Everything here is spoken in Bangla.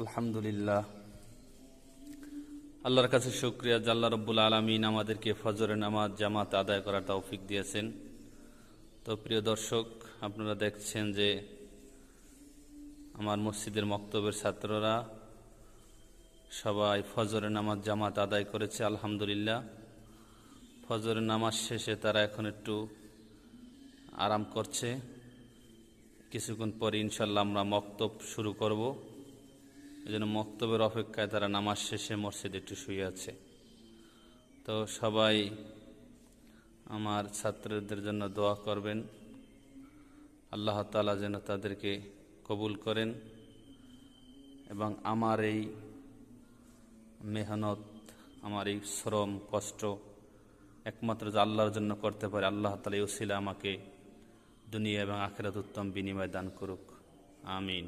আলহামদুলিল্লাহ, আল্লাহর কাছে শুকরিয়া যে আল্লাহ রব্বুল আলামিন আমাদেরকে ফজরের নামাজ জামাত আদায় করার তৌফিক দিয়েছেন। তো প্রিয় দর্শক, আপনারা দেখছেন যে আমার মসজিদের মক্তবের ছাত্ররা সবাই ফজরের নামাজ জামাত আদায় করেছে আলহামদুলিল্লাহ। ফজরের নামাজ শেষে তারা এখন একটু আরাম করছে। কিছুক্ষণ পরে ইনশাল্লাহ আমরা মক্তব শুরু করব। এই জন্য মক্তবের অপেক্ষায় তারা নামাজ শেষে মসজিদে একটু শুয়ে আছে। তো সবাই আমার ছাত্রদের জন্য দোয়া করবেন, আল্লাহ তাআলা যেন তাদেরকে কবুল করেন এবং আমার এই মেহনত, আমার এই শ্রম কষ্ট একমাত্র যে আল্লাহর জন্য করতে পারে, আল্লাহ তাআলা এই উসিলা আমাকে দুনিয়া এবং আখিরাত উত্তম বিনিময় দান করুক। আমিন।